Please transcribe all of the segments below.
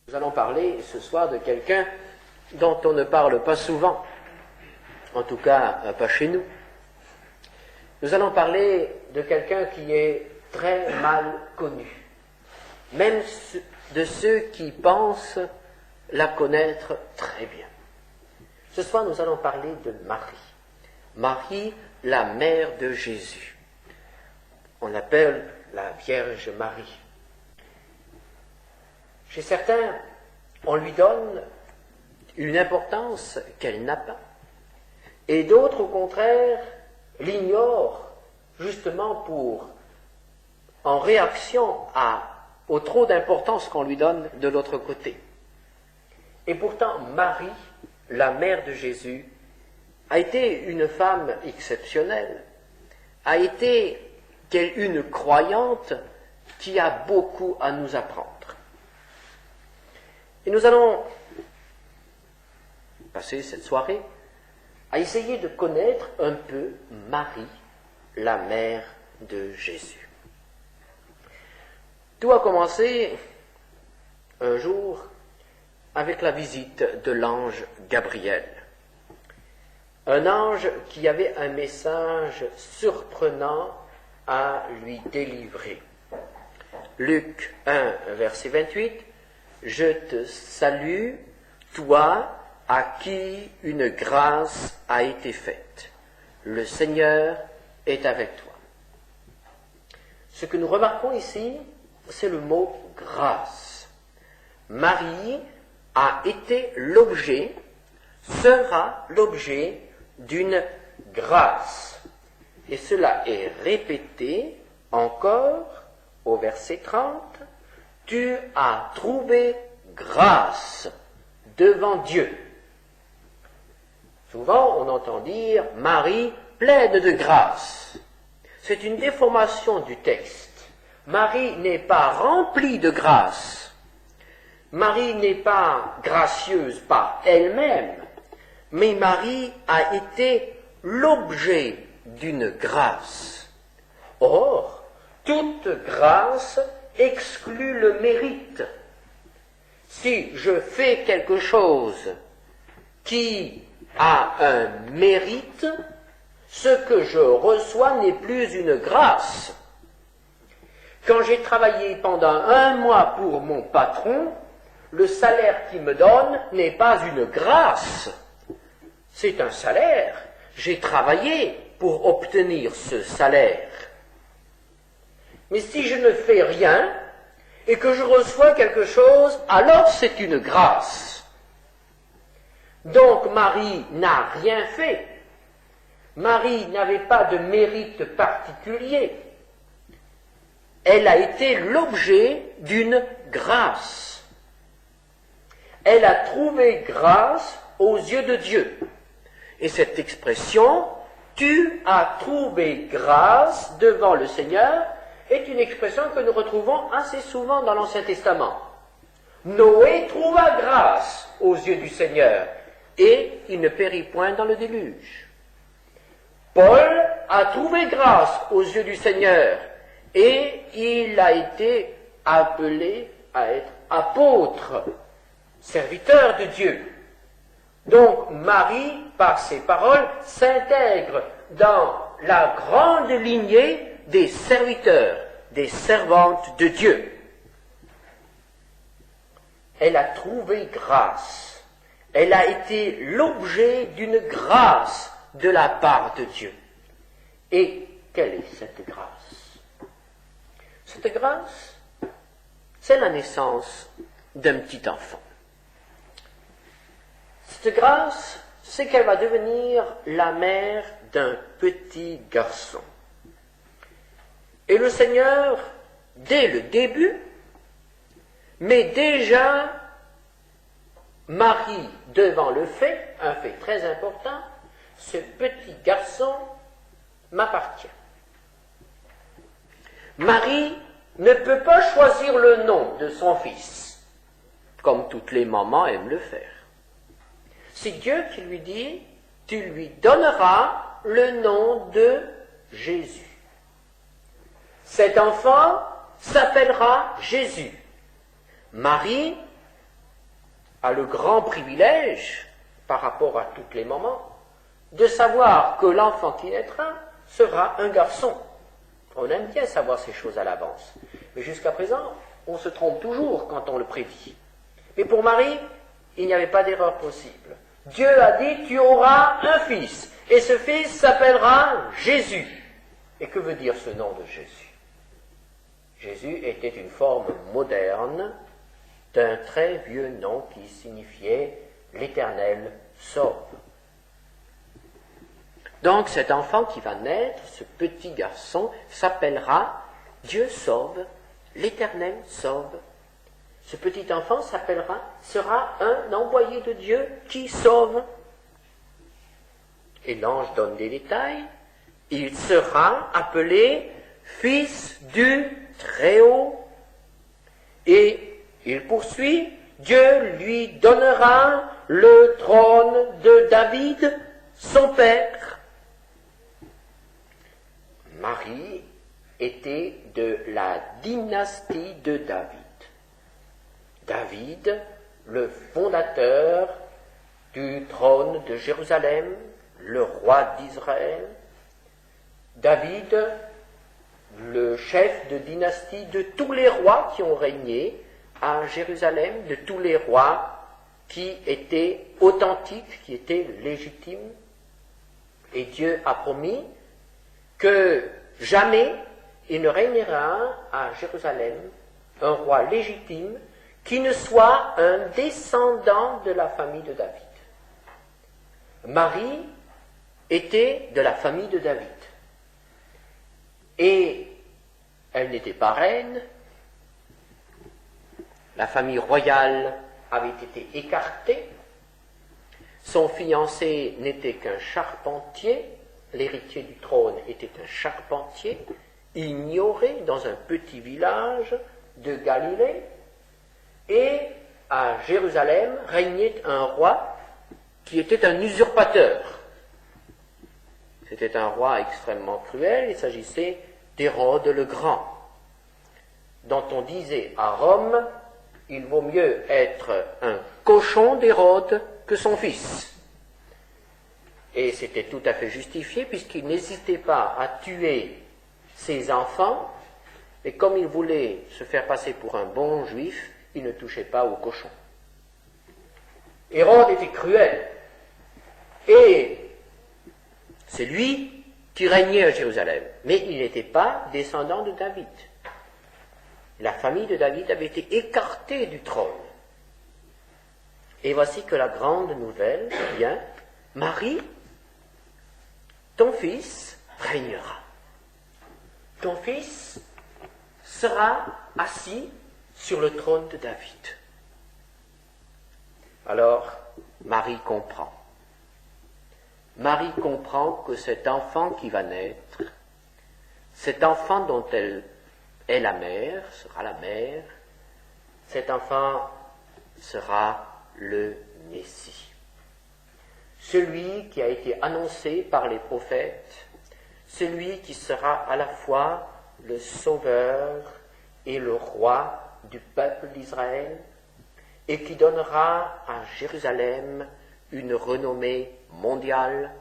Nous allons parler ce soir de quelqu'un dont on ne parle pas souvent, en tout cas pas chez nous. Nous allons parler de quelqu'un qui est très mal connu, même de ceux qui pensent la connaître très bien. Ce soir, nous allons parler de Marie. Marie, la mère de Jésus. On l'appelle la Vierge Marie. Chez certains, on lui donne une importance qu'elle n'a pas, et d'autres, au contraire, l'ignorent justement en réaction au trop d'importance qu'on lui donne de l'autre côté. Et pourtant, Marie, la mère de Jésus, a été une femme exceptionnelle, a été une croyante qui a beaucoup à nous apprendre. Et nous allons passer cette soirée à essayer de connaître un peu Marie, la mère de Jésus. Tout a commencé un jour avec la visite de l'ange Gabriel. Un ange qui avait un message surprenant à lui délivrer. Luc 1, verset 28, « Je te salue, toi à qui une grâce a été faite. Le Seigneur est avec toi. » Ce que nous remarquons ici, c'est le mot « grâce ». Marie a été l'objet, sera l'objet d'une grâce. Et cela est répété encore au verset 30. « Tu as trouvé grâce devant Dieu. » Souvent, on entend dire « Marie pleine de grâce ». C'est une déformation du texte. Marie n'est pas remplie de grâce. Marie n'est pas gracieuse par elle-même, mais Marie a été l'objet d'une grâce. Or, toute grâce exclut le mérite. Si je fais quelque chose qui a un mérite, ce que je reçois n'est plus une grâce. Quand j'ai travaillé pendant 1 mois pour mon patron, le salaire qu'il me donne n'est pas une grâce. C'est un salaire. J'ai travaillé pour obtenir ce salaire. Mais si je ne fais rien et que je reçois quelque chose, alors c'est une grâce. Donc Marie n'a rien fait. Marie n'avait pas de mérite particulier. Elle a été l'objet d'une grâce. Elle a trouvé grâce aux yeux de Dieu. Et cette expression, « tu as trouvé grâce devant le Seigneur », est une expression que nous retrouvons assez souvent dans l'Ancien Testament. Noé trouva grâce aux yeux du Seigneur, et il ne périt point dans le déluge. Paul a trouvé grâce aux yeux du Seigneur, et il a été appelé à être apôtre, serviteur de Dieu. Donc Marie, par ses paroles, s'intègre dans la grande lignée des serviteurs, des servantes de Dieu. Elle a trouvé grâce. Elle a été l'objet d'une grâce de la part de Dieu. Et quelle est cette grâce? Cette grâce, c'est la naissance d'un petit enfant. Cette grâce, c'est qu'elle va devenir la mère d'un petit garçon. Et le Seigneur, dès le début, met déjà Marie devant le fait, un fait très important, ce petit garçon m'appartient. Marie ne peut pas choisir le nom de son fils, comme toutes les mamans aiment le faire. C'est Dieu qui lui dit, tu lui donneras le nom de Jésus. Cet enfant s'appellera Jésus. Marie a le grand privilège, par rapport à tous les moments, de savoir que l'enfant qui naîtra sera un garçon. On aime bien savoir ces choses à l'avance. Mais jusqu'à présent, on se trompe toujours quand on le prédit. Mais pour Marie, il n'y avait pas d'erreur possible. Dieu a dit, tu auras un fils, et ce fils s'appellera Jésus. Et que veut dire ce nom de Jésus? Jésus était une forme moderne d'un très vieux nom qui signifiait l'Éternel sauve. Donc cet enfant qui va naître, ce petit garçon, s'appellera Dieu sauve, l'Éternel sauve. Ce petit enfant sera un envoyé de Dieu qui sauve. Et l'ange donne des détails. Il sera appelé Fils du Très-Haut. Et il poursuit, Dieu lui donnera le trône de David, son père. Marie était de la dynastie de David. David, le fondateur du trône de Jérusalem, le roi d'Israël. David, le chef de dynastie de tous les rois qui ont régné à Jérusalem, de tous les rois qui étaient authentiques, qui étaient légitimes. Et Dieu a promis que jamais il ne régnera à Jérusalem un roi légitime qui ne soit un descendant de la famille de David. Marie était de la famille de David. Et elle n'était pas reine. La famille royale avait été écartée. Son fiancé n'était qu'un charpentier. L'héritier du trône était un charpentier, ignoré dans un petit village de Galilée. Et à Jérusalem régnait un roi qui était un usurpateur. C'était un roi extrêmement cruel, il s'agissait d'Hérode le Grand, dont on disait à Rome, il vaut mieux être un cochon d'Hérode que son fils. Et c'était tout à fait justifié, puisqu'il n'hésitait pas à tuer ses enfants, et comme il voulait se faire passer pour un bon juif, il ne touchait pas aux cochons. Hérode était cruel, et c'est lui qui régnait à Jérusalem, mais il n'était pas descendant de David. La famille de David avait été écartée du trône. Et voici que la grande nouvelle vient, Marie, ton fils régnera. Ton fils sera assis sur le trône de David. Alors, Marie comprend. Marie comprend que cet enfant qui va naître, cet enfant dont elle est la mère, sera la mère, cet enfant sera le Messie. Celui qui a été annoncé par les prophètes, celui qui sera à la fois le sauveur et le roi du peuple d'Israël, et qui donnera à Jérusalem une renommée mondiale,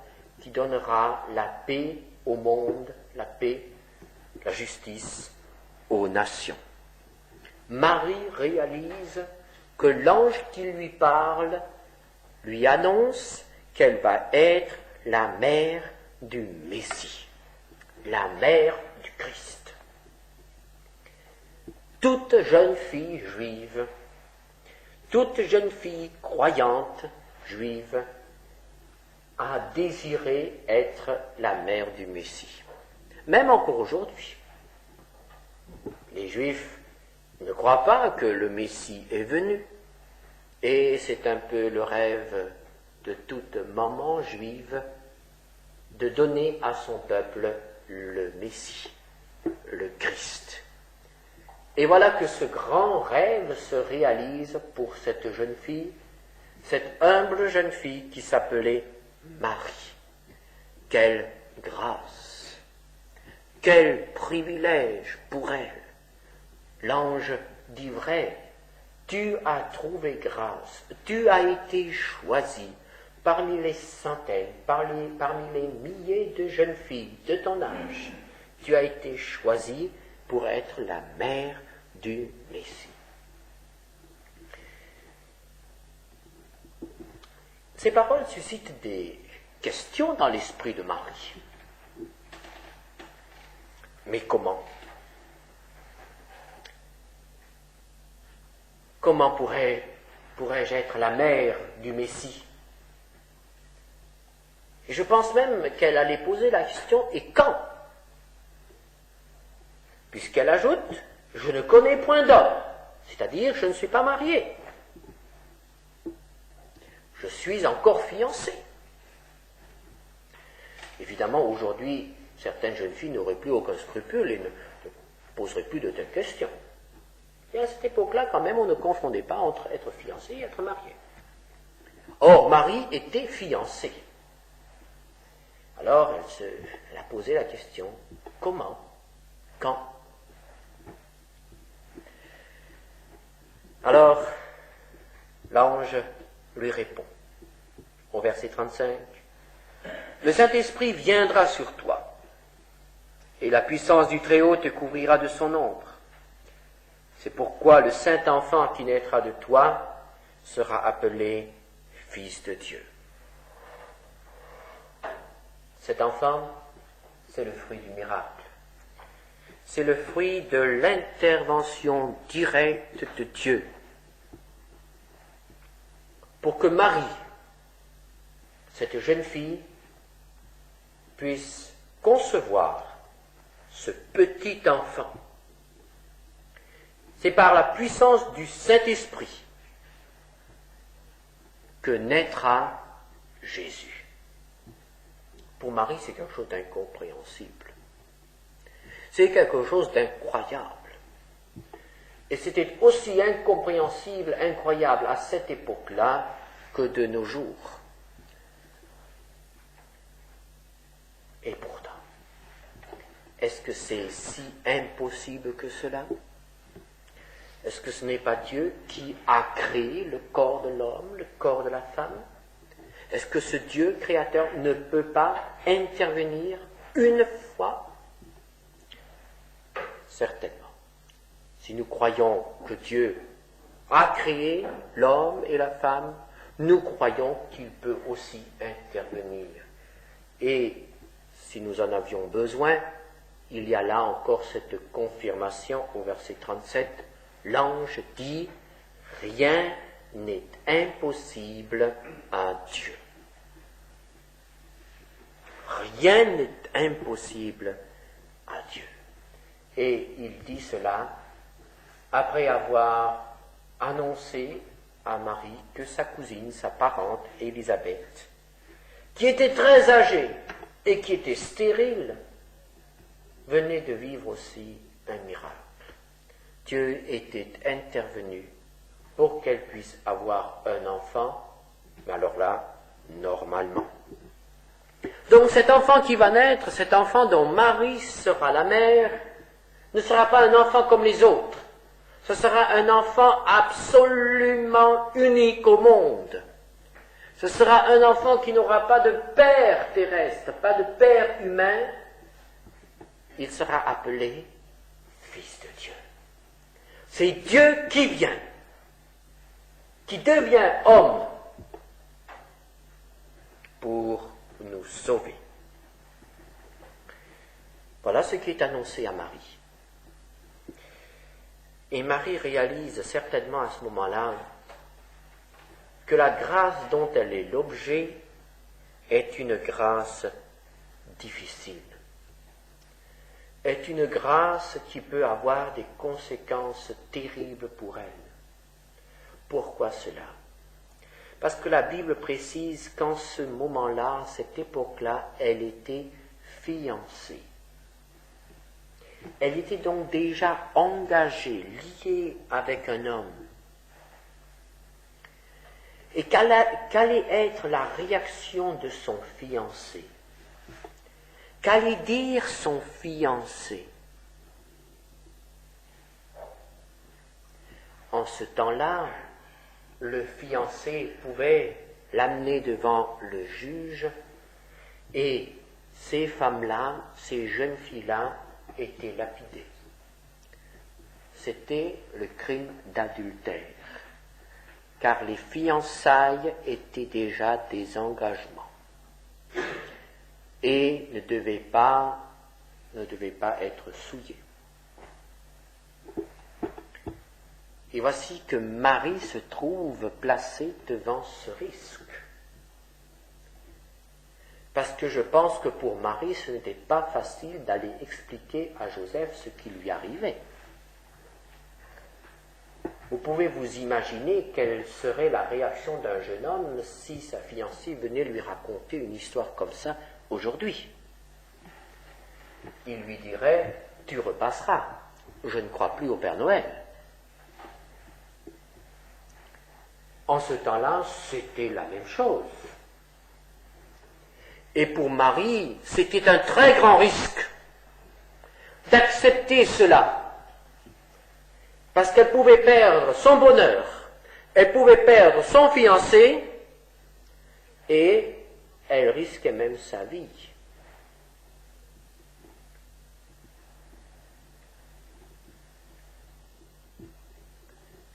qui donnera la paix au monde, la paix, la justice aux nations. Marie réalise que l'ange qui lui parle lui annonce qu'elle va être la mère du Messie, la mère du Christ. Toute jeune fille juive, toute jeune fille croyante juive a désiré être la mère du Messie. Même encore aujourd'hui. Les Juifs ne croient pas que le Messie est venu. Et c'est un peu le rêve de toute maman juive de donner à son peuple le Messie, le Christ. Et voilà que ce grand rêve se réalise pour cette jeune fille, cette humble jeune fille qui s'appelait Marie. Quelle grâce, quel privilège pour elle. L'ange dit vrai, tu as trouvé grâce, tu as été choisi parmi les centaines, parmi les milliers de jeunes filles de ton âge. Tu as été choisi pour être la mère du Messie. Ces paroles suscitent des questions dans l'esprit de Marie. Mais comment? Comment pourrais-je être la mère du Messie? Et je pense même qu'elle allait poser la question « et quand ?» Puisqu'elle ajoute « je ne connais point d'homme », c'est-à-dire je ne suis pas mariée. Je suis encore fiancée. Évidemment, aujourd'hui, certaines jeunes filles n'auraient plus aucun scrupule et ne poseraient plus de telles questions. Et à cette époque-là, quand même, on ne confondait pas entre être fiancé et être marié. Or, Marie était fiancée. Alors, elle a posé la question, comment? Quand? Alors, l'ange lui répond, au verset 35, « Le Saint-Esprit viendra sur toi, et la puissance du Très-Haut te couvrira de son ombre. C'est pourquoi le Saint-Enfant qui naîtra de toi sera appelé Fils de Dieu. » Cet enfant, c'est le fruit du miracle. C'est le fruit de l'intervention directe de Dieu. Pour que Marie, cette jeune fille, puisse concevoir ce petit enfant. C'est par la puissance du Saint-Esprit que naîtra Jésus. Pour Marie, c'est quelque chose d'incompréhensible. C'est quelque chose d'incroyable. Et c'était aussi incompréhensible, incroyable à cette époque-là que de nos jours. Et pourtant, est-ce que c'est si impossible que cela? Est-ce que ce n'est pas Dieu qui a créé le corps de l'homme, le corps de la femme? Est-ce que ce Dieu créateur ne peut pas intervenir une fois? Certainement. Si nous croyons que Dieu a créé l'homme et la femme, nous croyons qu'il peut aussi intervenir. Et si nous en avions besoin, il y a là encore cette confirmation au verset 37. L'ange dit « Rien n'est impossible à Dieu. » Rien n'est impossible à Dieu. Et il dit cela après avoir annoncé à Marie que sa cousine, sa parente, Élisabeth, qui était très âgée et qui était stérile, venait de vivre aussi un miracle. Dieu était intervenu pour qu'elle puisse avoir un enfant, mais alors là, normalement. Donc cet enfant qui va naître, cet enfant dont Marie sera la mère, ne sera pas un enfant comme les autres. Ce sera un enfant absolument unique au monde. Ce sera un enfant qui n'aura pas de père terrestre, pas de père humain. Il sera appelé Fils de Dieu. C'est Dieu qui vient, qui devient homme pour nous sauver. Voilà ce qui est annoncé à Marie. Et Marie réalise certainement à ce moment-là que la grâce dont elle est l'objet est une grâce difficile, est une grâce qui peut avoir des conséquences terribles pour elle. Pourquoi cela? Parce que la Bible précise qu'en ce moment-là, cette époque-là, elle était fiancée. Elle était donc déjà engagée, liée avec un homme. Et qu'allait être la réaction de son fiancé? Qu'allait dire son fiancé? En en ce temps-là, le fiancé pouvait l'amener devant le juge et ces femmes-là, ces jeunes filles-là, étaient lapidées. C'était le crime d'adultère, car les fiançailles étaient déjà des engagements et ne devaient pas être souillées. Et voici que Marie se trouve placée devant ce risque. Parce que je pense que pour Marie, ce n'était pas facile d'aller expliquer à Joseph ce qui lui arrivait. Vous pouvez vous imaginer quelle serait la réaction d'un jeune homme si sa fiancée venait lui raconter une histoire comme ça aujourd'hui. Il lui dirait « Tu repasseras, je ne crois plus au Père Noël ». En ce temps-là, c'était la même chose. Et pour Marie, c'était un très grand risque d'accepter cela. Parce qu'elle pouvait perdre son bonheur, elle pouvait perdre son fiancé, et elle risquait même sa vie.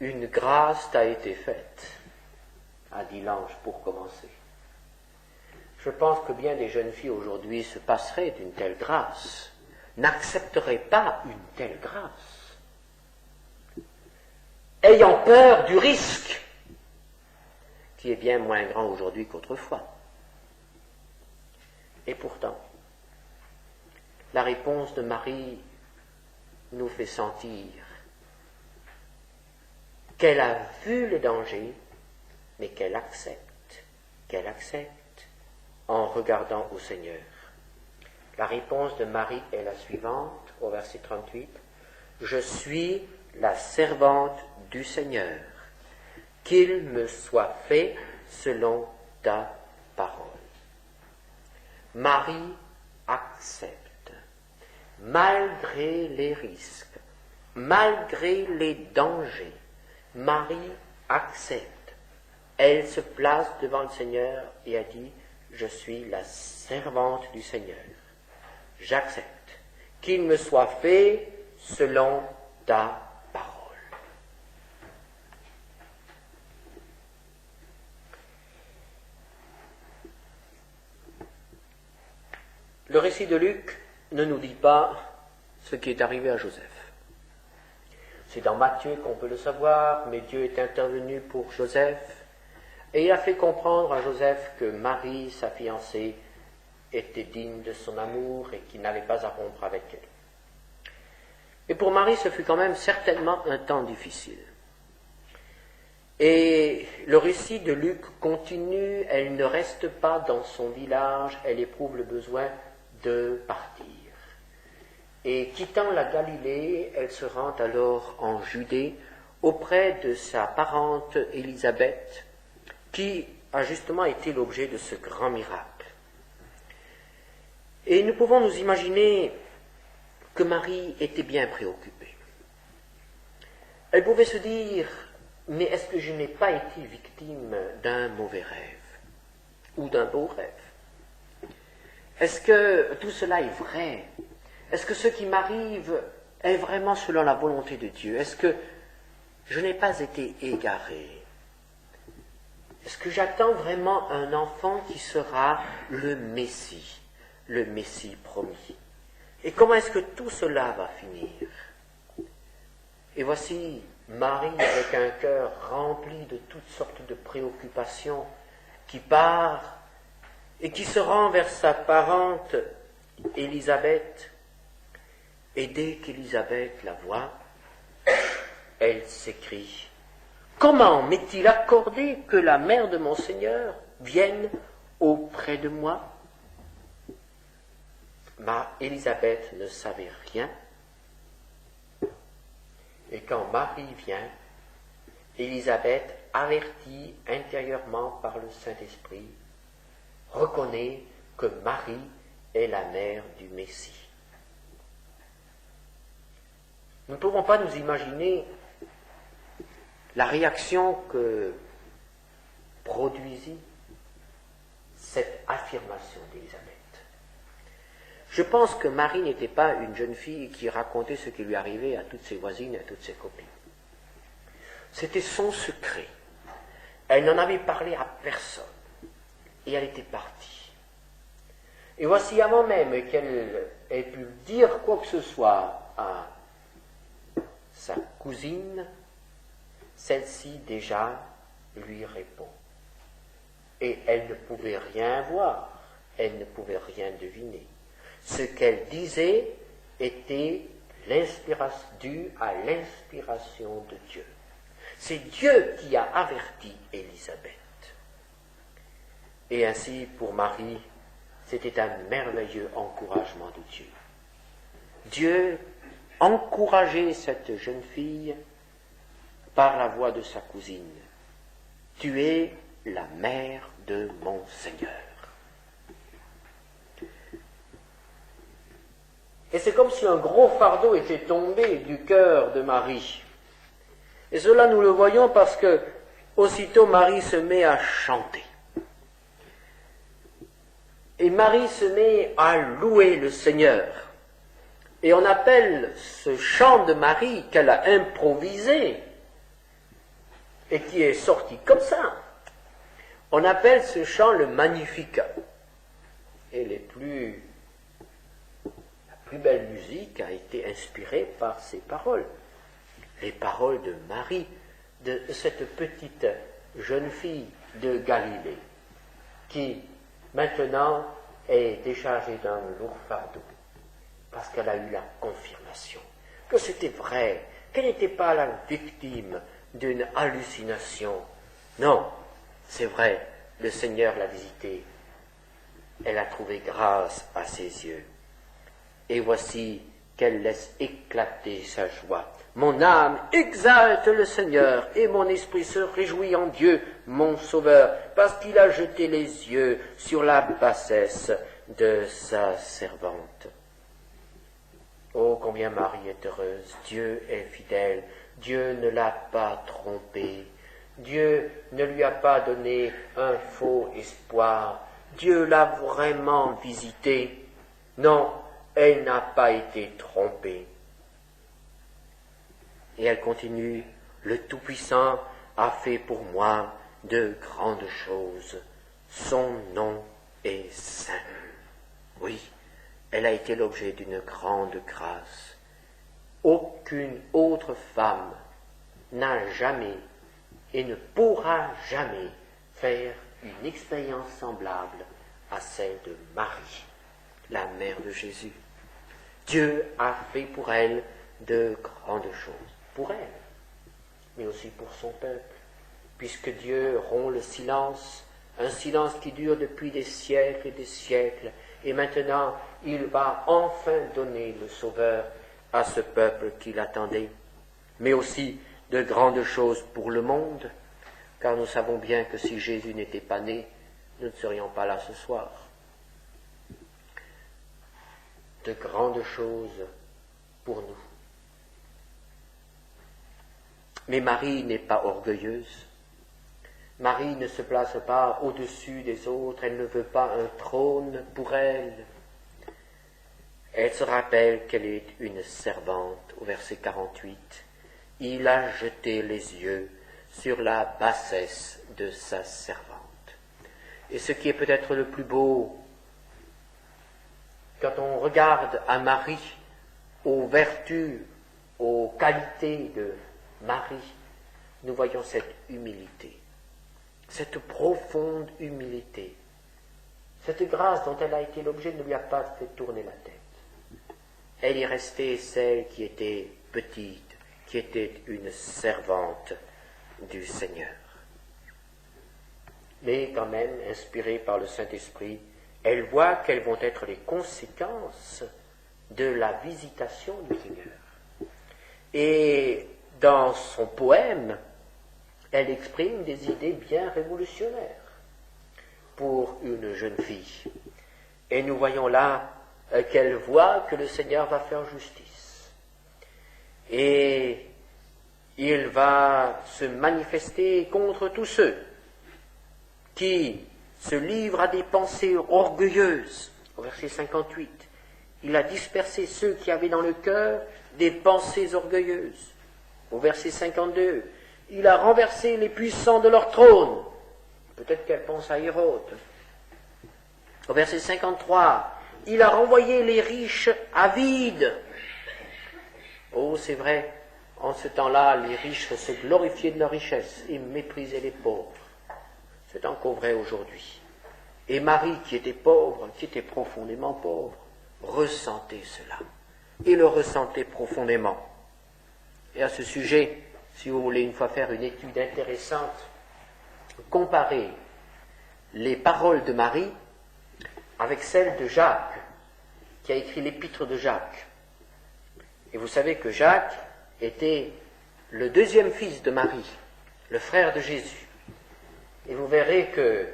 Une grâce t'a été faite, a dit l'ange pour commencer. Je pense que bien des jeunes filles aujourd'hui se passeraient d'une telle grâce, n'accepteraient pas une telle grâce, ayant peur du risque, qui est bien moins grand aujourd'hui qu'autrefois. Et pourtant, la réponse de Marie nous fait sentir qu'elle a vu le danger, mais qu'elle accepte en regardant au Seigneur. La réponse de Marie est la suivante, au verset 38. « Je suis la servante du Seigneur, qu'il me soit fait selon ta parole. » Marie accepte, malgré les risques, malgré les dangers. Marie accepte. Elle se place devant le Seigneur et a dit « Je suis la servante du Seigneur. J'accepte qu'il me soit fait selon ta parole. » Le récit de Luc ne nous dit pas ce qui est arrivé à Joseph. C'est dans Matthieu qu'on peut le savoir, mais Dieu est intervenu pour Joseph et il a fait comprendre à Joseph que Marie, sa fiancée, était digne de son amour et qu'il n'avait pas à rompre avec elle. Et pour Marie, ce fut quand même certainement un temps difficile. Et le récit de Luc continue, elle ne reste pas dans son village, elle éprouve le besoin de partir. Et quittant la Galilée, elle se rend alors en Judée auprès de sa parente Élisabeth, qui a justement été l'objet de ce grand miracle. Et nous pouvons nous imaginer que Marie était bien préoccupée. Elle pouvait se dire, mais est-ce que je n'ai pas été victime d'un mauvais rêve ou d'un beau rêve? Est-ce que tout cela est vrai? Est-ce que ce qui m'arrive est vraiment selon la volonté de Dieu? Est-ce que je n'ai pas été égaré? Est-ce que j'attends vraiment un enfant qui sera le Messie promis? Et comment est-ce que tout cela va finir? Et voici Marie avec un cœur rempli de toutes sortes de préoccupations qui part et qui se rend vers sa parente Élisabeth. Et dès qu'Élisabeth la voit, elle s'écrie « Comment m'est-il accordé que la mère de mon Seigneur vienne auprès de moi ?» Élisabeth ne savait rien. Et quand Marie vient, Élisabeth, avertie intérieurement par le Saint-Esprit, reconnaît que Marie est la mère du Messie. Nous ne pouvons pas nous imaginer la réaction que produisit cette affirmation d'Élisabeth. Je pense que Marie n'était pas une jeune fille qui racontait ce qui lui arrivait à toutes ses voisines et à toutes ses copines. C'était son secret. Elle n'en avait parlé à personne. Et elle était partie. Et voici, avant même qu'elle ait pu dire quoi que ce soit à sa cousine, celle-ci déjà lui répond. Et elle ne pouvait rien voir, elle ne pouvait rien deviner. Ce qu'elle disait était dû à l'inspiration de Dieu. C'est Dieu qui a averti Élisabeth. Et ainsi, pour Marie, c'était un merveilleux encouragement de Dieu. Dieu encourageait cette jeune fille par la voix de sa cousine. Tu es la mère de mon Seigneur. Et c'est comme si un gros fardeau était tombé du cœur de Marie. Et cela, nous le voyons parce que aussitôt Marie se met à chanter. Et Marie se met à louer le Seigneur. Et on appelle ce chant de Marie qu'elle a improvisé et qui est sorti comme ça. On appelle ce chant le Magnificat. Et la plus belle musique a été inspirée par ces paroles. Les paroles de Marie, de cette petite jeune fille de Galilée, qui maintenant est déchargée d'un lourd fardeau, parce qu'elle a eu la confirmation que c'était vrai, qu'elle n'était pas la victime d'une hallucination. Non, c'est vrai, le Seigneur l'a visitée. Elle a trouvé grâce à ses yeux. Et voici qu'elle laisse éclater sa joie. Mon âme exalte le Seigneur, et mon esprit se réjouit en Dieu, mon Sauveur, parce qu'il a jeté les yeux sur la bassesse de sa servante. Oh, combien Marie est heureuse, Dieu est fidèle, Dieu ne l'a pas trompée, Dieu ne lui a pas donné un faux espoir, Dieu l'a vraiment visitée. Non, elle n'a pas été trompée. Et elle continue, le Tout-Puissant a fait pour moi de grandes choses. Son nom est saint. Oui, elle a été l'objet d'une grande grâce. Aucune autre femme n'a jamais et ne pourra jamais faire une expérience semblable à celle de Marie, la mère de Jésus. Dieu a fait pour elle de grandes choses. Pour elle, mais aussi pour son peuple, puisque Dieu rompt le silence, un silence qui dure depuis des siècles et des siècles, et maintenant il va enfin donner le Sauveur à ce peuple qui l'attendait, mais aussi de grandes choses pour le monde, car nous savons bien que si Jésus n'était pas né, nous ne serions pas là ce soir. De grandes choses pour nous. Mais Marie n'est pas orgueilleuse. Marie ne se place pas au-dessus des autres, elle ne veut pas un trône pour elle. Elle se rappelle qu'elle est une servante, au verset 48. Il a jeté les yeux sur la bassesse de sa servante. Et ce qui est peut-être le plus beau, quand on regarde à Marie, aux vertus, aux qualités de Marie, nous voyons cette humilité, cette profonde humilité. Cette grâce dont elle a été l'objet ne lui a pas fait tourner la tête. Elle est restée celle qui était petite, qui était une servante du Seigneur. Mais quand même, inspirée par le Saint-Esprit, elle voit quelles vont être les conséquences de la visitation du Seigneur. Et dans son poème, elle exprime des idées bien révolutionnaires pour une jeune fille. Et nous voyons là qu'elle voit que le Seigneur va faire justice. Et il va se manifester contre tous ceux qui se livrent à des pensées orgueilleuses. Au verset 58, il a dispersé ceux qui avaient dans le cœur des pensées orgueilleuses. Au verset 52, il a renversé les puissants de leur trône. Peut-être qu'elle pense à Hérode. Au verset 53, il a renvoyé les riches avides. Oh, c'est vrai, en ce temps-là, les riches se glorifiaient de leur richesse et méprisaient les pauvres. C'est encore vrai aujourd'hui. Et Marie, qui était pauvre, qui était profondément pauvre, ressentait cela. Et le ressentait profondément. Et à ce sujet, si vous voulez une fois faire une étude intéressante, comparez les paroles de Marie avec celles de Jacques, qui a écrit l'épître de Jacques. Et vous savez que Jacques était le deuxième fils de Marie, le frère de Jésus. Et vous verrez que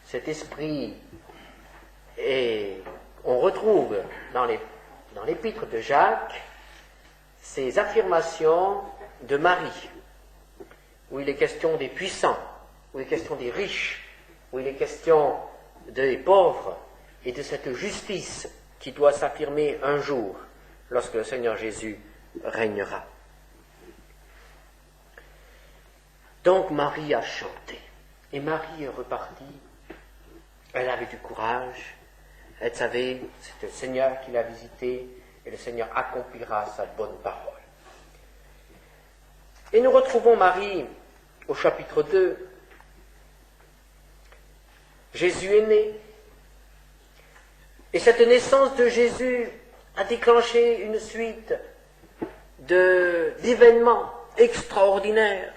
cet esprit, on retrouve dans l'épître de Jacques ces affirmations de Marie, où il est question des puissants, où il est question des riches, où il est question des pauvres, et de cette justice qui doit s'affirmer un jour, lorsque le Seigneur Jésus régnera. Donc Marie a chanté, et Marie est repartie. Elle avait du courage, elle savait, c'est le Seigneur qui l'a visitée, et le Seigneur accomplira sa bonne parole. Et nous retrouvons Marie au chapitre 2. Jésus est né, et cette naissance de Jésus a déclenché une suite d'événements extraordinaires.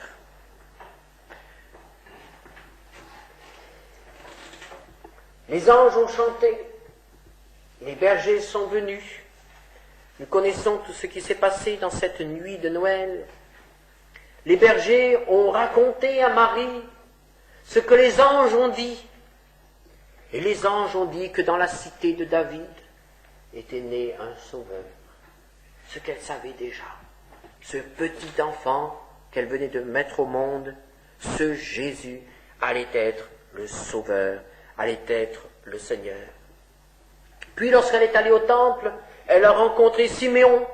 Les anges ont chanté, les bergers sont venus. Nous connaissons tout ce qui s'est passé dans cette nuit de Noël. Les bergers ont raconté à Marie ce que les anges ont dit. Et les anges ont dit que dans la cité de David était né un sauveur. Ce qu'elle savait déjà. Ce petit enfant qu'elle venait de mettre au monde, ce Jésus allait être le sauveur, allait être le Seigneur. Puis lorsqu'elle est allée au temple, elle a rencontré Siméon,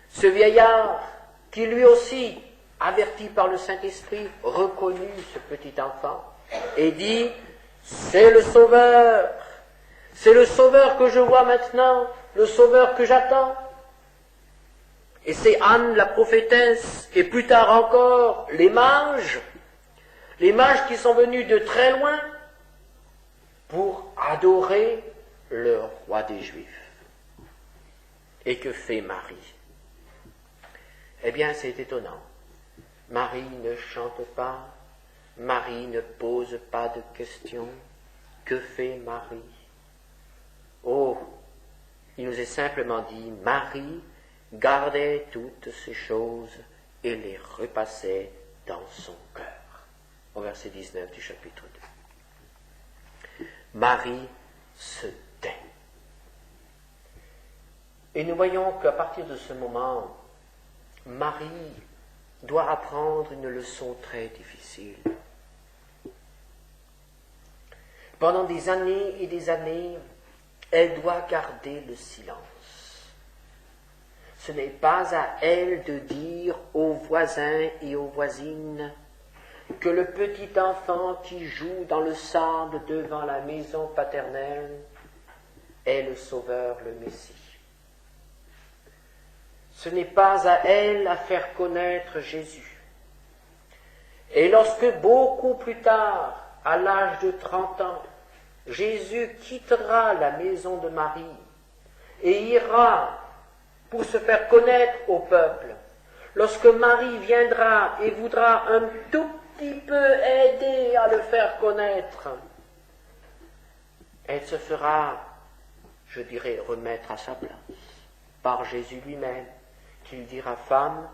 ce vieillard qui lui aussi, averti par le Saint-Esprit, reconnut ce petit enfant et dit « C'est le Sauveur, c'est le Sauveur que je vois maintenant, le Sauveur que j'attends. » Et c'est Anne la prophétesse, et plus tard encore les mages qui sont venus de très loin pour adorer le roi des Juifs. Et que fait Marie? Eh bien, c'est étonnant. Marie ne chante pas, Marie ne pose pas de questions. Que fait Marie? Oh, il nous est simplement dit, Marie gardait toutes ces choses et les repassait dans son cœur. Au verset 19 du chapitre 2. Marie se tait. Et nous voyons qu'à partir de ce moment, Marie doit apprendre une leçon très difficile. Pendant des années et des années, elle doit garder le silence. Ce n'est pas à elle de dire aux voisins et aux voisines que le petit enfant qui joue dans le sable devant la maison paternelle est le Sauveur, le Messie. Ce n'est pas à elle à faire connaître Jésus. Et lorsque beaucoup plus tard, à l'âge de 30 ans, Jésus quittera la maison de Marie et ira pour se faire connaître au peuple, lorsque Marie viendra et voudra un tout petit peu aider à le faire connaître, elle se fera, je dirais, remettre à sa place par Jésus lui-même, qui lui dira, femme,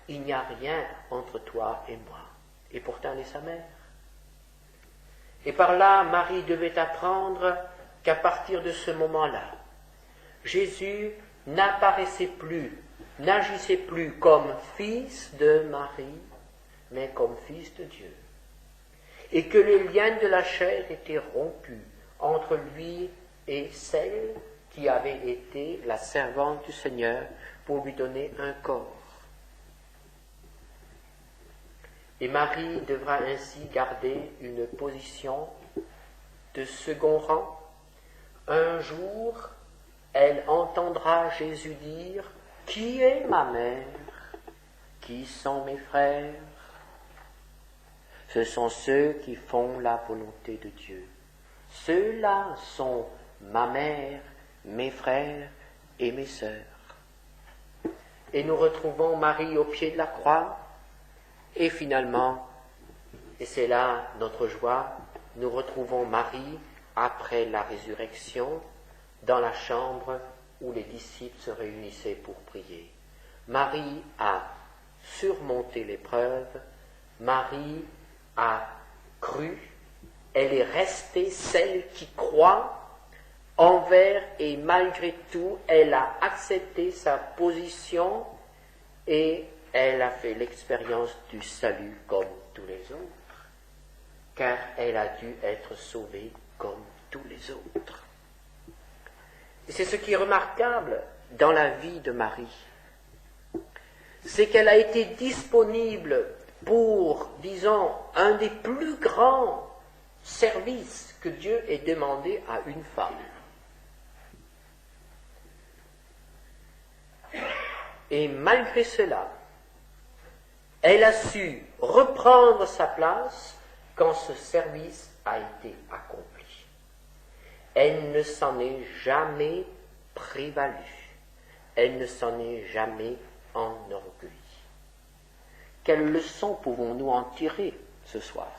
il n'y a rien entre toi et moi. Et pourtant, elle est sa mère. Et par là, Marie devait apprendre qu'à partir de ce moment-là, Jésus n'apparaissait plus n'agissait plus comme fils de Marie, mais comme fils de Dieu. Et que les liens de la chair étaient rompus entre lui et celle qui avait été la servante du Seigneur pour lui donner un corps. Et Marie devra ainsi garder une position de second rang. Un jour, elle entendra Jésus dire « Qui est ma mère? Qui sont mes frères ?» Ce sont ceux qui font la volonté de Dieu. Ceux-là sont ma mère, mes frères et mes sœurs. Et nous retrouvons Marie au pied de la croix. Et finalement, et c'est là notre joie, nous retrouvons Marie après la résurrection dans la chambre où les disciples se réunissaient pour prier. Marie a surmonté l'épreuve, Marie a cru, elle est restée celle qui croit envers et malgré tout, elle a accepté sa position et elle a fait l'expérience du salut comme tous les autres, car elle a dû être sauvée comme tous les autres. Et c'est ce qui est remarquable dans la vie de Marie, c'est qu'elle a été disponible pour, disons, un des plus grands services que Dieu ait demandé à une femme. Et malgré cela, elle a su reprendre sa place quand ce service a été accompli. Elle ne s'en est jamais prévalue. Elle ne s'en est jamais enorgueillie. Quelle leçon pouvons-nous en tirer ce soir?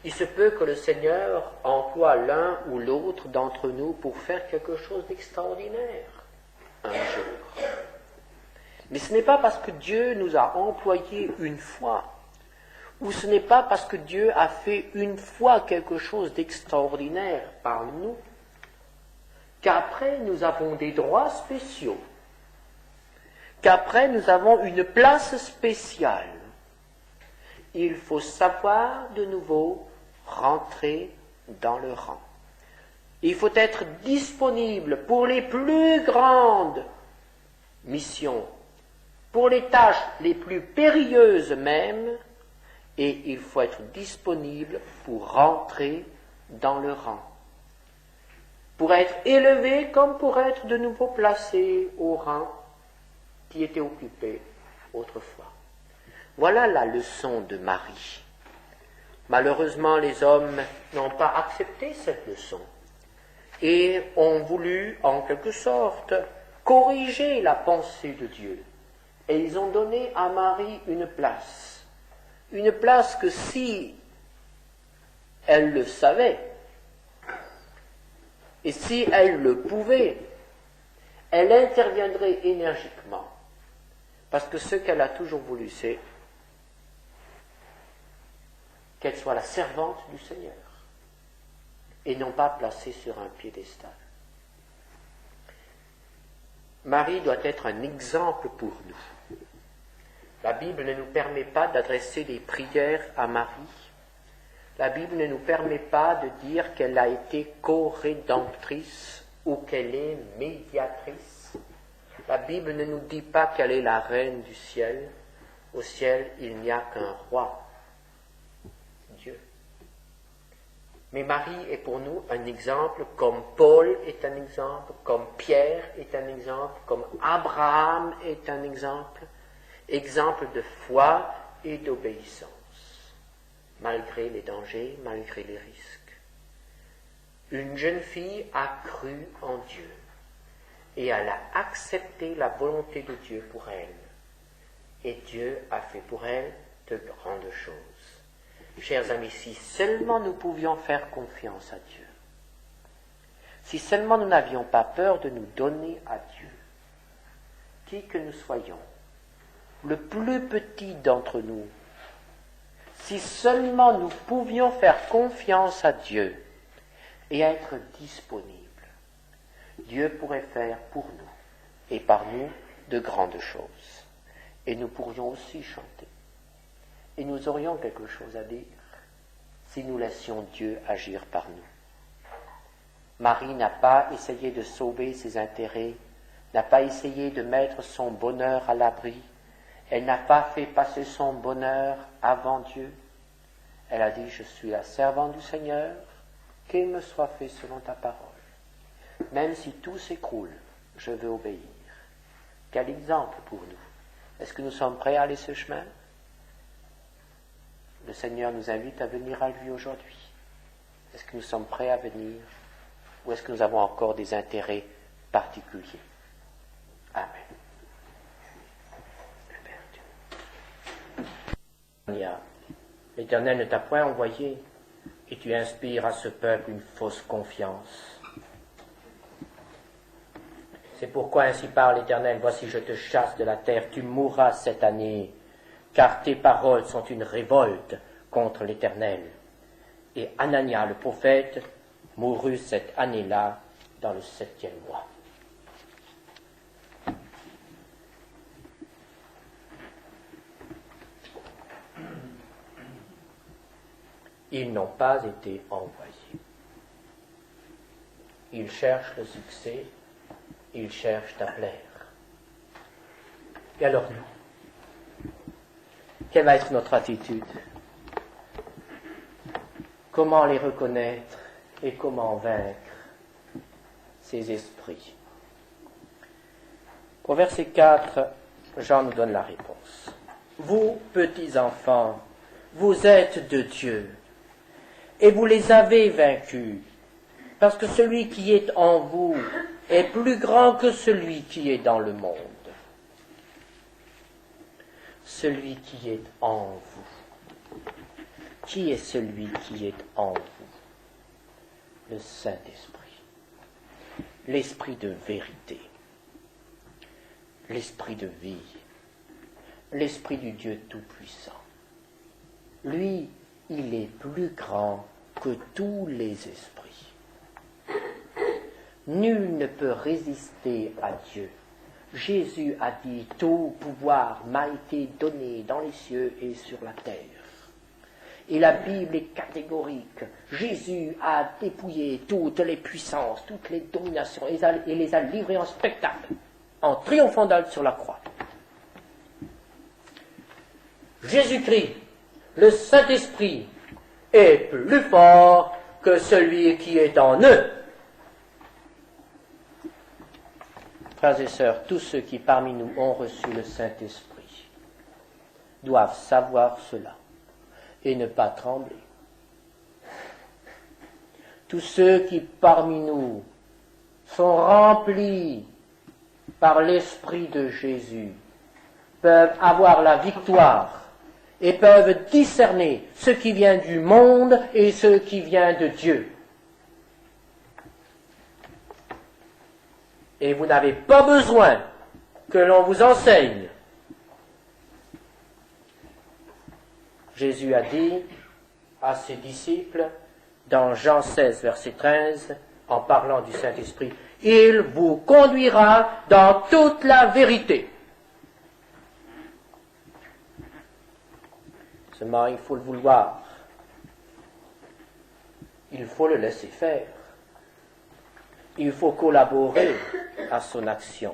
Il se peut que le Seigneur emploie l'un ou l'autre d'entre nous pour faire quelque chose d'extraordinaire un jour. Mais ce n'est pas parce que Dieu nous a employés une fois, ou ce n'est pas parce que Dieu a fait une fois quelque chose d'extraordinaire par nous, qu'après nous avons des droits spéciaux, qu'après nous avons une place spéciale. Il faut savoir de nouveau rentrer dans le rang. Il faut être disponible pour les plus grandes missions, pour les tâches les plus périlleuses même, et il faut être disponible pour rentrer dans le rang, pour être élevé comme pour être de nouveau placé au rang qui était occupé autrefois. Voilà la leçon de Marie. Malheureusement, les hommes n'ont pas accepté cette leçon et ont voulu, en quelque sorte, corriger la pensée de Dieu. Et ils ont donné à Marie une place que si elle le savait, et si elle le pouvait, elle interviendrait énergiquement. Parce que ce qu'elle a toujours voulu, c'est qu'elle soit la servante du Seigneur, et non pas placée sur un piédestal. Marie doit être un exemple pour nous. La Bible ne nous permet pas d'adresser des prières à Marie. La Bible ne nous permet pas de dire qu'elle a été co-rédemptrice ou qu'elle est médiatrice. La Bible ne nous dit pas qu'elle est la reine du ciel. Au ciel, il n'y a qu'un roi, Dieu. Mais Marie est pour nous un exemple, comme Paul est un exemple, comme Pierre est un exemple, comme Abraham est un exemple, exemple de foi et d'obéissance, malgré les dangers, malgré les risques. Une jeune fille a cru en Dieu et elle a accepté la volonté de Dieu pour elle. Et Dieu a fait pour elle de grandes choses. Chers amis, si seulement nous pouvions faire confiance à Dieu, si seulement nous n'avions pas peur de nous donner à Dieu, qui que nous soyons, le plus petit d'entre nous, si seulement nous pouvions faire confiance à Dieu et être disponibles, Dieu pourrait faire pour nous et par nous de grandes choses. Et nous pourrions aussi chanter. Et nous aurions quelque chose à dire si nous laissions Dieu agir par nous. Marie n'a pas essayé de sauver ses intérêts, n'a pas essayé de mettre son bonheur à l'abri. Elle n'a pas fait passer son bonheur avant Dieu. Elle a dit, je suis la servante du Seigneur, qu'il me soit fait selon ta parole. Même si tout s'écroule, je veux obéir. Quel exemple pour nous. Est-ce que nous sommes prêts à aller ce chemin? Le Seigneur nous invite à venir à lui aujourd'hui. Est-ce que nous sommes prêts à venir? Ou est-ce que nous avons encore des intérêts particuliers? Amen. L'Éternel ne t'a point envoyé, et tu inspires à ce peuple une fausse confiance. C'est pourquoi ainsi parle l'Éternel, voici je te chasse de la terre, tu mourras cette année, car tes paroles sont une révolte contre l'Éternel. Et Anania le prophète mourut cette année-là dans le 7e mois. Ils n'ont pas été envoyés. Ils cherchent le succès, ils cherchent à plaire. Et alors nous, quelle va être notre attitude? Comment les reconnaître et comment vaincre ces esprits? Au verset 4, Jean nous donne la réponse. Vous, petits enfants, vous êtes de Dieu, et vous les avez vaincus, parce que celui qui est en vous est plus grand que celui qui est dans le monde. Celui qui est en vous. Qui est celui qui est en vous? Le Saint-Esprit. L'Esprit de vérité. L'Esprit de vie. L'Esprit du Dieu Tout-Puissant. Lui, il est plus grand que tous les esprits. Nul ne peut résister à Dieu. Jésus a dit, tout pouvoir m'a été donné dans les cieux et sur la terre. Et la Bible est catégorique. Jésus a dépouillé toutes les puissances, toutes les dominations, et les a livrées en spectacle, en triomphant sur la croix. Jésus-Christ, le Saint-Esprit, est plus fort que celui qui est en eux. Frères et sœurs, tous ceux qui parmi nous ont reçu le Saint-Esprit doivent savoir cela et ne pas trembler. Tous ceux qui parmi nous sont remplis par l'Esprit de Jésus peuvent avoir la victoire et peuvent discerner ce qui vient du monde et ce qui vient de Dieu. Et vous n'avez pas besoin que l'on vous enseigne. Jésus a dit à ses disciples, dans Jean 16, verset 13, en parlant du Saint-Esprit, « Il vous conduira dans toute la vérité. » Seulement, il faut le vouloir. Il faut le laisser faire. Il faut collaborer à son action.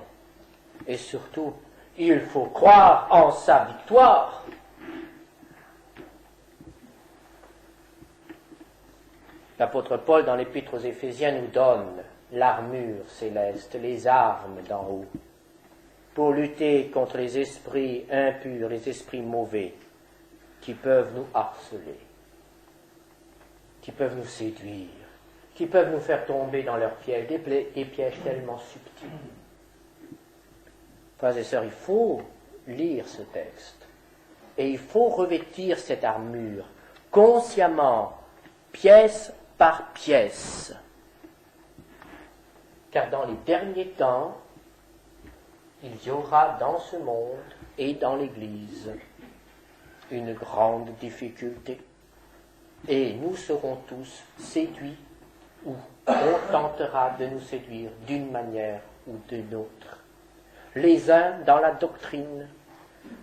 Et surtout, il faut croire en sa victoire. L'apôtre Paul, dans l'Épître aux Éphésiens, nous donne l'armure céleste, les armes d'en haut, pour lutter contre les esprits impurs, les esprits mauvais, qui peuvent nous harceler, qui peuvent nous séduire, qui peuvent nous faire tomber dans leurs pièges, des pièges tellement subtils. Frères et sœurs, il faut lire ce texte, et il faut revêtir cette armure consciemment, pièce par pièce. Car dans les derniers temps, il y aura dans ce monde et dans l'Église une grande difficulté. Et nous serons tous séduits, ou on tentera de nous séduire d'une manière ou d'une autre. les uns dans la doctrine,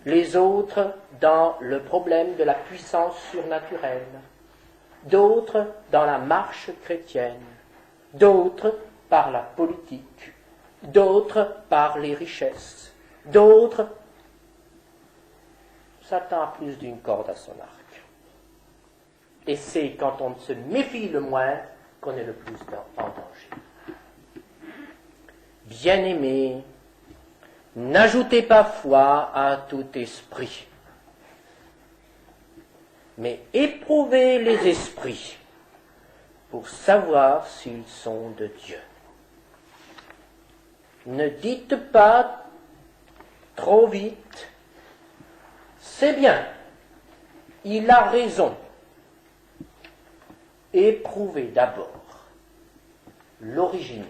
les autres dans le problème de la puissance surnaturelle, d'autres dans la marche chrétienne, d'autres par la politique, d'autres par les richesses, d'autres... Satan a plus d'une corde à son arc. Et c'est quand on se méfie le moins qu'on est le plus en danger. Bien-aimés, n'ajoutez pas foi à tout esprit, mais éprouvez les esprits pour savoir s'ils sont de Dieu. Ne dites pas trop vite, c'est bien, il a raison. Éprouvez d'abord l'origine